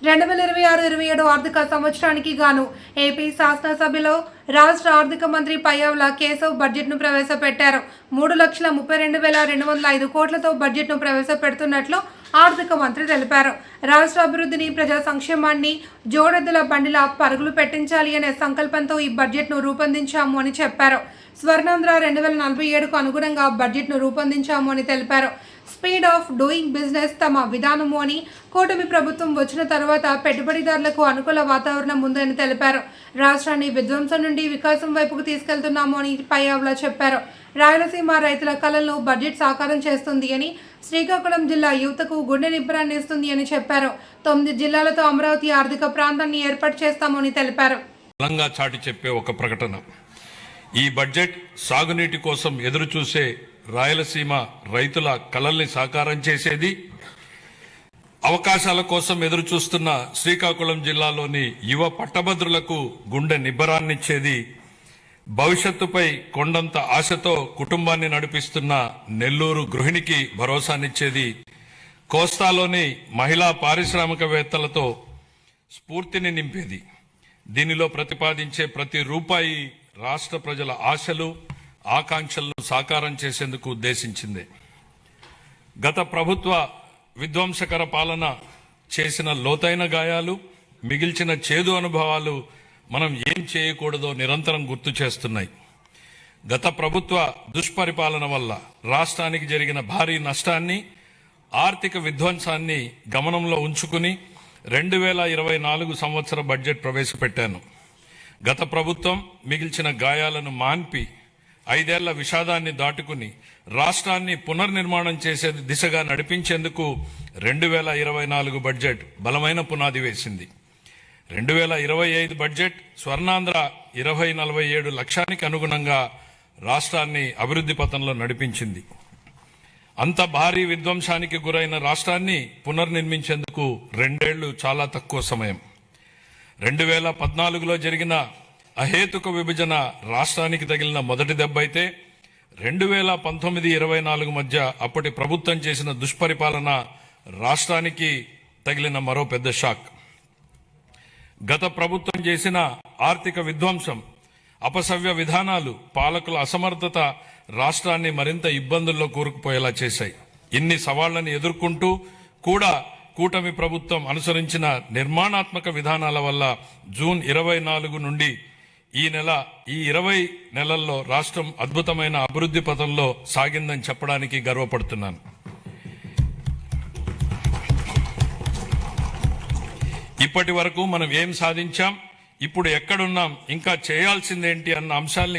2026-27 ఆర్థిక సంవత్సరానికి గాను ఏపీ శాసనసభలో రాష్ట్ర ఆర్థిక మంత్రి పయ్యావుల కేశవ్ బడ్జెట్ను ప్రవేశపెట్టారు. 3,32,205 కోట్లతో బడ్జెట్ను ప్రవేశపెడుతున్నట్లు ఆర్థిక మంత్రి తెలిపారు. రాష్ట్ర అభివృద్ధిని, ప్రజా సంక్షేమాన్ని జోడెద్దుల బండిలా పరుగులు పెట్టించాలి అనే సంకల్పంతో ఈ బడ్జెట్ను రూపొందించాము అని చెప్పారు. స్వర్ణాంధ్ర 2047కు అనుగుణంగా బడ్జెట్ను రూపొందించాము అని తెలిపారు. స్పీడ్ ఆఫ్ డూయింగ్ బిజినెస్ తమ విధానము అని, కూటమి ప్రభుత్వం వచ్చిన తర్వాత పెట్టుబడిదారులకు అనుకూల వాతావరణం ఉందని తెలిపారు. రాష్ట్రాన్ని విధ్వంసం నుండి వికాసం వైపుకు తీసుకెళ్తున్నాము అని పయ్యావుల చెప్పారు. రాయలసీమ రైతుల కలలను బడ్జెట్ సాకారం చేస్తుంది అని, శ్రీకాకుళం జిల్లా యువతకు గుండె నిబ్బరాన్ని ఇస్తుంది అని చెప్పారు. 9 జిల్లాలతో అమరావతి ఆర్థిక ప్రాంతాన్ని ఏర్పాటు చేస్తామని తెలిపారు. బలంగా చాటి చెప్పే ఒక ప్రకటన. ఈ బడ్జెట్ సాగునీటి కోసం ఎదురు చూసే రాయలసీమ రైతుల కలల్ని సాకారం చేసేది, అవకాశాల కోసం ఎదురు చూస్తున్న శ్రీకాకుళం జిల్లాలోని యువ పట్టభద్రులకు గుండె నిబ్బరాన్నిచ్చేది, భవిష్యత్తుపై కొండంత ఆశతో కుటుంబాన్ని నడిపిస్తున్న నెల్లూరు గృహిణికి భరోసానిచ్చేది, కోస్తాలోని మహిళా పారిశ్రామికవేత్తలతో స్ఫూర్తిని నింపేది. దీనిలో ప్రతిపాదించే ప్రతి రూపాయి రాష్ట్ర ప్రజల ఆశలు, ఆకాంక్షలను సాకారం చేసేందుకు ఉద్దేశించింది. గత ప్రభుత్వ విధ్వంసకర పాలన చేసిన లోతైన గాయాలు, మిగిల్చిన చేదు అనుభవాలు మనం ఏం చేయకూడదో నిరంతరం గుర్తు చేస్తున్నాయి. గత ప్రభుత్వ దుష్పరిపాలన వల్ల రాష్ట్రానికి జరిగిన భారీ నష్టాన్ని, ఆర్థిక విధ్వంసాన్ని గమనంలో ఉంచుకుని 2024 సంవత్సర బడ్జెట్ ప్రవేశపెట్టాను. గత ప్రభుత్వం మిగిల్చిన గాయాలను మాన్పి 5 ఏళ్ల విషాదాన్ని దాటుకుని రాష్ట్రాన్ని పునర్నిర్మాణం చేసే దిశగా నడిపించేందుకు 2024 బడ్జెట్ బలమైన పునాది వేసింది. 2025 బడ్జెట్ స్వర్ణాంధ్ర 2047 లక్ష్యానికి అనుగుణంగా రాష్ట్రాన్ని అభివృద్ధి పథంలో నడిపించింది. అంత భారీ విధ్వంసానికి గురైన రాష్ట్రాన్ని పునర్నిర్మించేందుకు 2 ఏళ్లు చాలా తక్కువ సమయం. 2014లో జరిగిన అహేతుక విభజన రాష్ట్రానికి తగిలిన మొదటి దెబ్బ అయితే 2019-24 మధ్య అప్పటి ప్రభుత్వం చేసిన దుష్పరిపాలన రాష్ట్రానికి తగిలిన మరో పెద్ద షాక్. గత ప్రభుత్వం చేసిన ఆర్థిక విధ్వంసం, అపసవ్య విధానాలు, పాలకుల అసమర్థత రాష్ట్రాన్ని మరింత ఇబ్బందుల్లో కూరుకుపోయేలా చేశాయి. ఇన్ని సవాళ్లను ఎదుర్కొంటూ కూడా కూటమి ప్రభుత్వం అనుసరించిన నిర్మాణాత్మక విధానాల వల్ల జూన్ 24 నుండి ఈ 20 నెలల్లో రాష్ట్రం అద్భుతమైన అభివృద్ధి పథంలో సాగిందని చెప్పడానికి గర్వపడుతున్నాను. ఇప్పటి వరకు మనం ఏం సాధించాం, ఇప్పుడు ఎక్కడున్నాం, ఇంకా చేయాల్సిందేంటి అన్న అంశాల్ని